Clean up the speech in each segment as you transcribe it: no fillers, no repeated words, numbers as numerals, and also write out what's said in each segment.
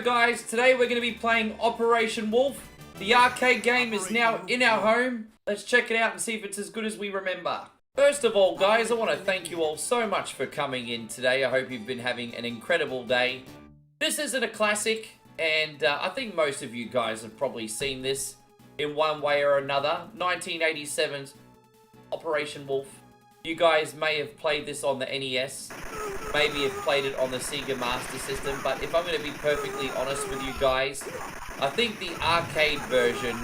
guys, today we're going to be playing Operation Wolf. The arcade game is now in our home. Let's check it out and see if it's as good as we remember. First of all guys, I want to thank you all so much for coming in today. I hope you've been having an incredible day. This isn't a classic, and I think most of you guys have probably seen this in one way or another. 1987's Operation Wolf. You guys may have played this on the NES, maybe have played it on the Sega Master System, but if I'm going to be perfectly honest with you guys, I think the arcade version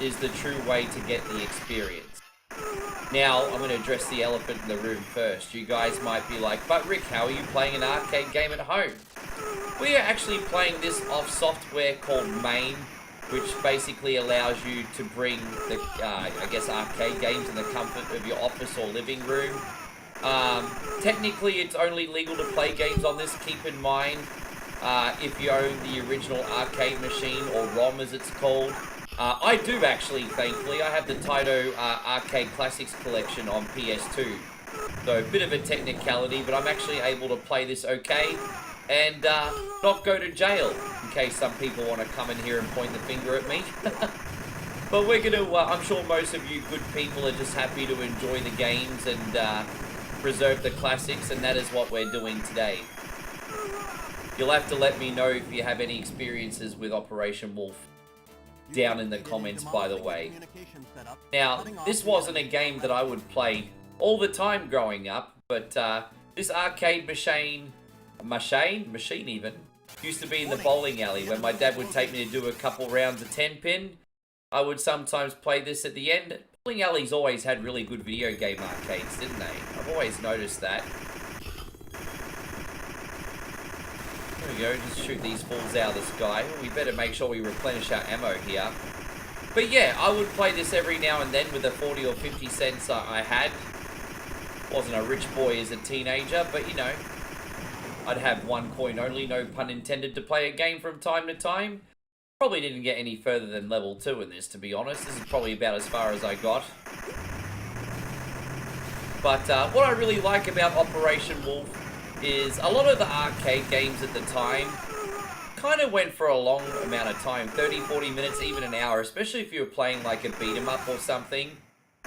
is the true way to get the experience. Now, I'm going to address the elephant in the room first. You guys might be like, but Rick, how are you playing an arcade game at home? We are actually playing this off software called MAME, which basically allows you to bring the, I guess, arcade games in the comfort of your office or living room. Technically, it's only legal to play games on this. Keep in mind, if you own the original arcade machine, or ROM as it's called. I do actually, thankfully. I have the Taito Arcade Classics collection on PS2. So, a bit of a technicality, but I'm actually able to play this okay. And not go to jail, in case some people want to come in here and point the finger at me. But we're going to, I'm sure most of you good people are just happy to enjoy the games and preserve the classics, and that is what we're doing today. You'll have to let me know if you have any experiences with Operation Wolf down in the comments, by the way. Now, this wasn't a game that I would play all the time growing up, but this arcade machine even, used to be in the bowling alley when my dad would take me to do a couple rounds of 10-pin. I would sometimes play this at the end. Bowling alleys always had really good video game arcades, didn't they? I've always noticed that. There we go, just shoot these fools out of the sky. We better make sure we replenish our ammo here. But yeah, I would play this every now and then with the 40 or 50 cents I had. Wasn't a rich boy as a teenager, but you know, I'd have one coin only, no pun intended, to play a game from time to time. Probably didn't get any further than level 2 in this, to be honest. This is probably about as far as I got. But what I really like about Operation Wolf is a lot of the arcade games at the time kind of went for a long amount of time, 30, 40 minutes, even an hour, especially if you were playing like a beat 'em up or something.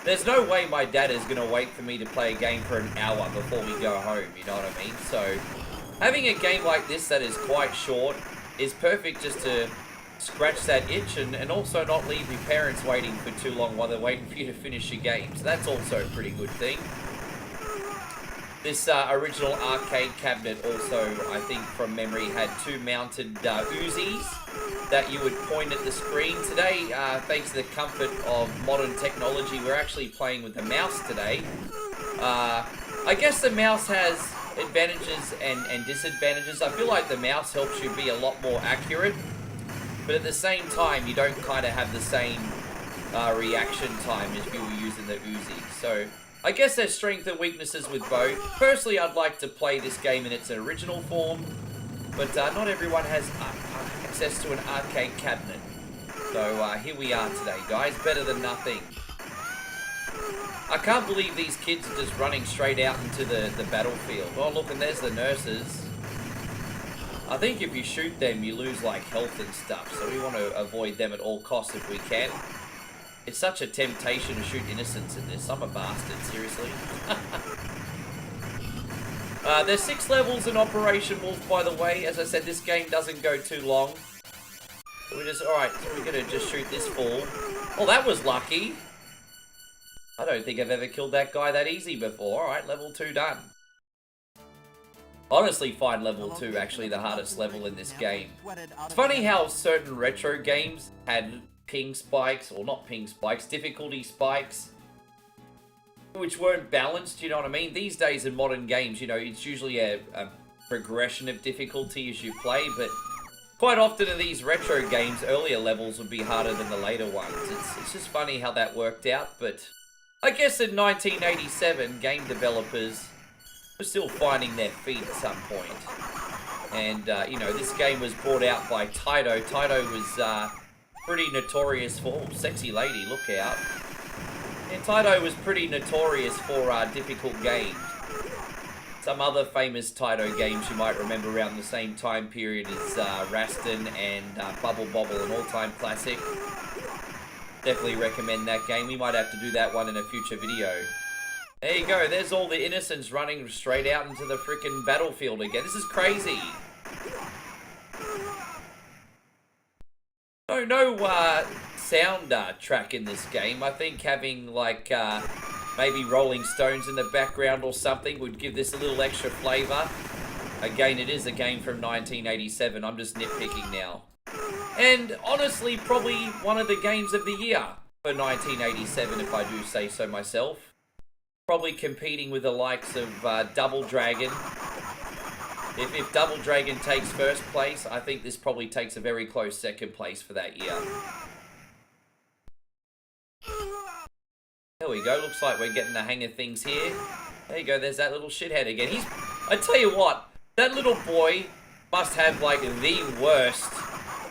There's no way my dad is going to wait for me to play a game for an hour before we go home, you know what I mean? So having a game like this that is quite short is perfect just to scratch that itch and also not leave your parents waiting for too long while they're waiting for you to finish your game. So that's also a pretty good thing. This original arcade cabinet also, I think from memory, had two mounted Uzis that you would point at the screen. Today, thanks to the comfort of modern technology, we're actually playing with the mouse today. I guess the mouse has advantages and disadvantages. I feel like the mouse helps you be a lot more accurate, but at the same time you don't kind of have the same reaction time as if you were using the Uzi. So I guess there's strengths and weaknesses with both. Personally, I'd like to play this game in its original form, but not everyone has access to an arcade cabinet. So here we are today, guys. Better than nothing. I can't believe these kids are just running straight out into the battlefield. Oh, look, and there's the nurses. I think if you shoot them, you lose, like, health and stuff. So we want to avoid them at all costs if we can. It's such a temptation to shoot innocents in this. I'm a bastard, seriously. There's 6 levels in Operation Wolf, by the way. As I said, this game doesn't go too long. Alright, so we're going to just shoot this fool. Oh, that was lucky. I don't think I've ever killed that guy that easy before. Alright, level 2 done. Honestly, find level 2 actually the hardest level in this game. It's funny how certain retro games had ping spikes, or not ping spikes, difficulty spikes, which weren't balanced, you know what I mean? These days in modern games, you know, it's usually a progression of difficulty as you play, but quite often in these retro games, earlier levels would be harder than the later ones. It's just funny how that worked out, but I guess in 1987, game developers were still finding their feet at some point. And, you know, this game was brought out by Taito. Taito was pretty notorious for... Oh, sexy lady, look out. And Taito was pretty notorious for difficult games. Some other famous Taito games you might remember around the same time period is Raston and Bubble Bobble, an all-time classic. Definitely recommend that game. We might have to do that one in a future video. There you go. There's all the innocents running straight out into the frickin' battlefield again. This is crazy. No sound track in this game. I think having like maybe Rolling Stones in the background or something would give this a little extra flavor. Again, it is a game from 1987. I'm just nitpicking now. And honestly, probably one of the games of the year for 1987, if I do say so myself. Probably competing with the likes of Double Dragon. If Double Dragon takes first place, I think this probably takes a very close second place for that year. There we go. Looks like we're getting the hang of things here. There you go. There's that little shithead again. I tell you what, that little boy must have like the worst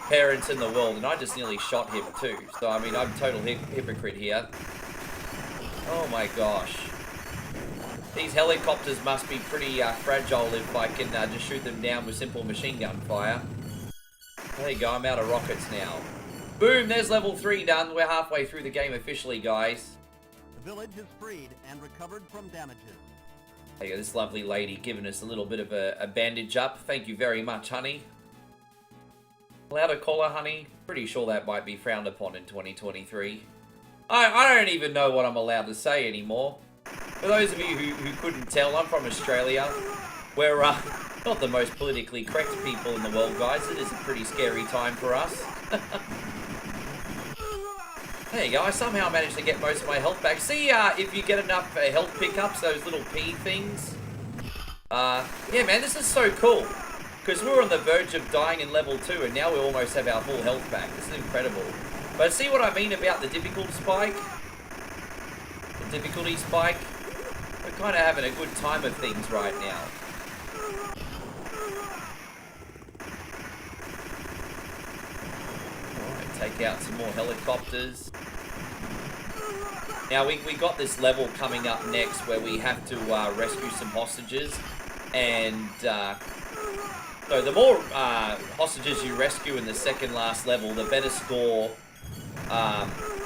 parents in the world, and I just nearly shot him too. So I mean, I'm a total hypocrite here. Oh my gosh. These helicopters must be pretty fragile if I can just shoot them down with simple machine gun fire. There you go, I'm out of rockets now. Boom, there's level 3 done. We're halfway through the game officially, guys. The village is freed and recovered from damages. There you go, this lovely lady giving us a little bit of a bandage up. Thank you very much, honey. Allowed to call her honey? Pretty sure that might be frowned upon in 2023. I don't even know what I'm allowed to say anymore. For those of you who couldn't tell, I'm from Australia. We're not the most politically correct people in the world, guys. It is a pretty scary time for us. There you go. I somehow managed to get most of my health back. See if you get enough health pickups, those little P things. Yeah, man, this is so cool. Because we were on the verge of dying in level 2, and now we almost have our full health back. This is incredible. But see what I mean about the difficulty spike? The difficulty spike? We're kind of having a good time of things right now. Alright, take out some more helicopters. Now, we got this level coming up next where we have to rescue some hostages. And so the more hostages you rescue in the second last level, the better score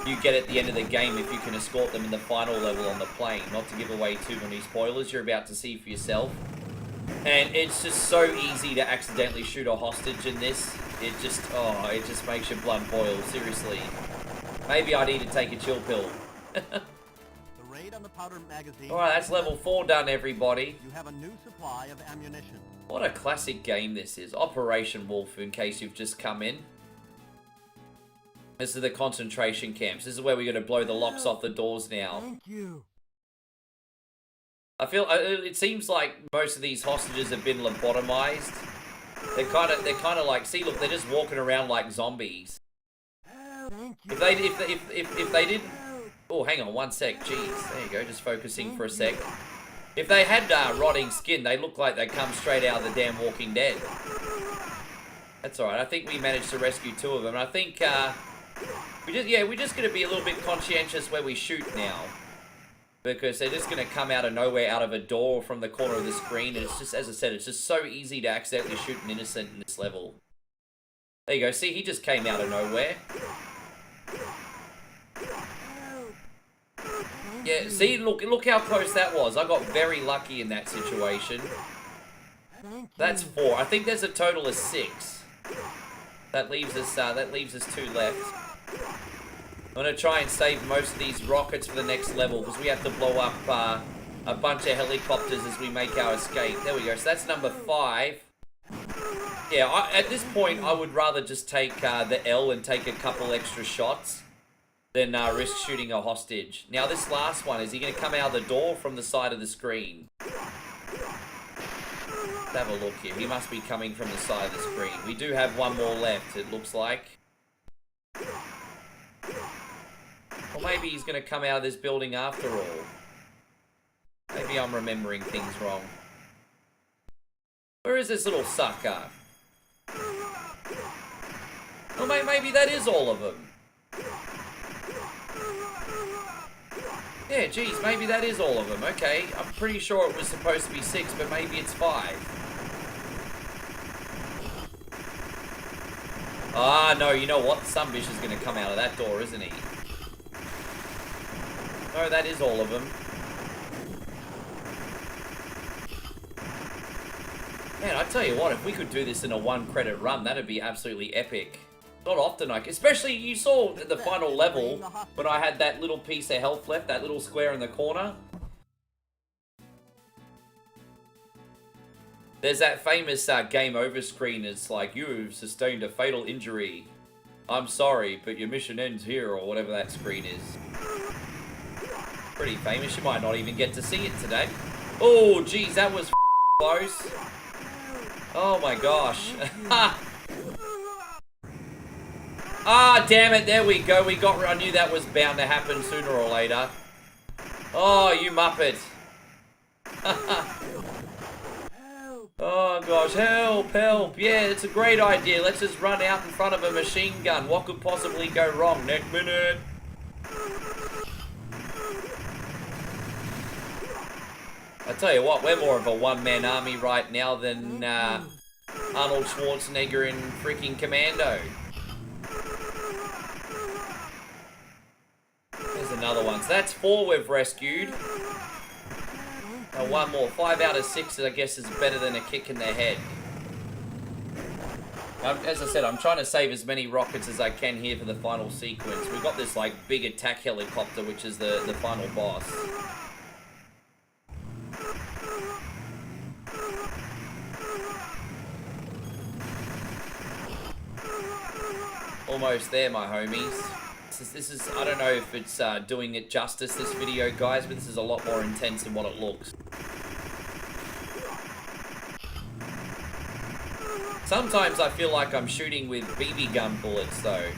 you get at the end of the game if you can escort them in the final level on the plane. Not to give away too many spoilers, you're about to see for yourself. And it's just so easy to accidentally shoot a hostage in this. It just makes your blood boil, seriously. Maybe I need to take a chill pill. The raid on the powder magazine. Alright, that's level 4 done, everybody. You have a new supply of ammunition. What a classic game this is. Operation Wolf, in case you've just come in. This is the concentration camps. This is where we're going to blow the locks off the doors now. Thank you. I feel it seems like most of these hostages have been lobotomized. They're kind of like, see, look, they're just walking around like zombies. Thank you. If they didn't, oh, hang on one sec. Jeez, there you go. Just focusing for a sec. If they had rotting skin, they look like they come straight out of the damn Walking Dead. That's all right. I think we managed to rescue 2 of them. And I think we're just going to be a little bit conscientious where we shoot now. Because they're just going to come out of nowhere, out of a door from the corner of the screen. And it's just, as I said, it's just so easy to accidentally shoot an innocent in this level. There you go. See, he just came out of nowhere. Yeah, see, look how close that was. I got very lucky in that situation. That's 4. I think there's a total of 6. That leaves us 2 left. I'm going to try and save most of these rockets for the next level because we have to blow up a bunch of helicopters as we make our escape. There we go. So that's number 5. Yeah, at this point, I would rather just take the L and take a couple extra shots than risk shooting a hostage. Now, this last one, is he going to come out of the door or from the side of the screen? Let's have a look here. He must be coming from the side of the screen. We do have 1 more left, it looks like. Or maybe he's going to come out of this building after all. Maybe I'm remembering things wrong. Where is this little sucker? Well, maybe that is all of them. Yeah, geez, maybe that is all of them. Okay, I'm pretty sure it was supposed to be 6, but maybe it's 5. Ah, no, you know what? Some bitch is going to come out of that door, isn't he? No, that is all of them. Man, I tell you what, if we could do this in a 1-credit run, that'd be absolutely epic. Not often especially you saw at the final level when I had that little piece of health left, that little square in the corner. There's that famous game over screen. It's like, you've sustained a fatal injury. I'm sorry, but your mission ends here, or whatever that screen is. Pretty famous. You might not even get to see it today. Oh, geez, that was close. Oh my gosh. Ah, damn it. There we go. I knew that was bound to happen sooner or later. Oh, you muppet. Oh gosh, help, help. Yeah, it's a great idea. Let's just run out in front of a machine gun. What could possibly go wrong? Next minute. I tell you what, we're more of a one-man army right now than Arnold Schwarzenegger in freaking Commando. There's another one. So that's 4 we've rescued. And 1 more. 5 out of 6, I guess, is better than a kick in the head. As I said, I'm trying to save as many rockets as I can here for the final sequence. We've got this, like, big attack helicopter, which is the final boss. Almost there, my homies. This is, I don't know if it's doing it justice, this video, guys, but this is a lot more intense than what it looks. Sometimes I feel like I'm shooting with BB gun bullets, though.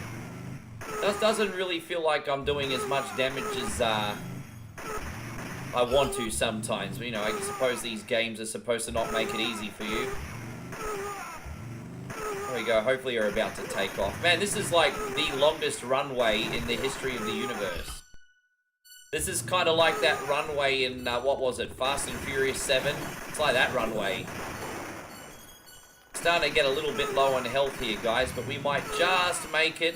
Doesn't really feel like I'm doing as much damage as I want to sometimes. You know, I suppose these games are supposed to not make it easy for you. There we go. Hopefully you're about to take off. Man, this is like the longest runway in the history of the universe. This is kind of like that runway in, what was it, Fast and Furious 7? It's like that runway. Starting to get a little bit low on health here, guys, but we might just make it.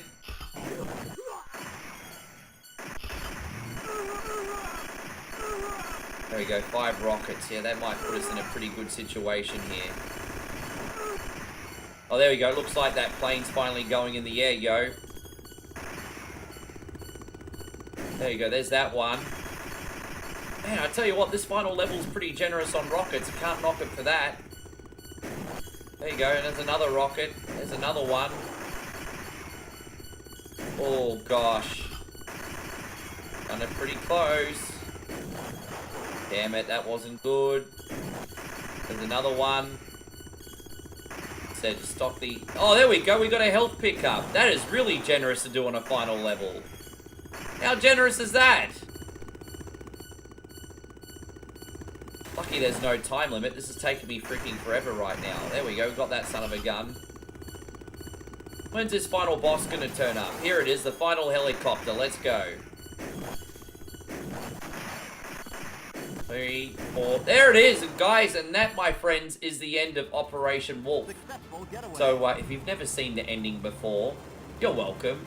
There we go, 5 rockets. Yeah, that might put us in a pretty good situation here. Oh, there we go. Looks like that plane's finally going in the air, yo. There you go. There's that one. Man, I tell you what, this final level's pretty generous on rockets. I can't knock it for that. There you go. And there's another rocket. There's another one. Oh, gosh. Done it pretty close. Damn it, that wasn't good. There's another one. Said to stop the... Oh, there we go. We got a health pickup. That is really generous to do on a final level. How generous is that? Lucky there's no time limit. This is taking me freaking forever right now. There we go. We've got that son of a gun. When's this final boss going to turn up? Here it is, the final helicopter. Let's go. 3, 4. There it is, guys. And that, my friends, is the end of Operation Wolf. So, if you've never seen the ending before, you're welcome.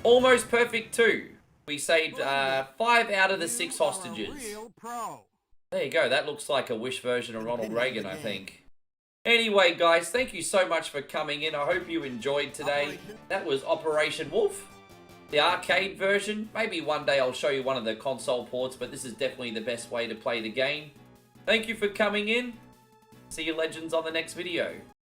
Almost Perfect 2. We saved 5 out of the 6 hostages. There you go. That looks like a Wish version of Ronald Reagan, I think. Anyway, guys, thank you so much for coming in. I hope you enjoyed today. That was Operation Wolf, the arcade version. Maybe one day I'll show you one of the console ports, but this is definitely the best way to play the game. Thank you for coming in. See you legends on the next video.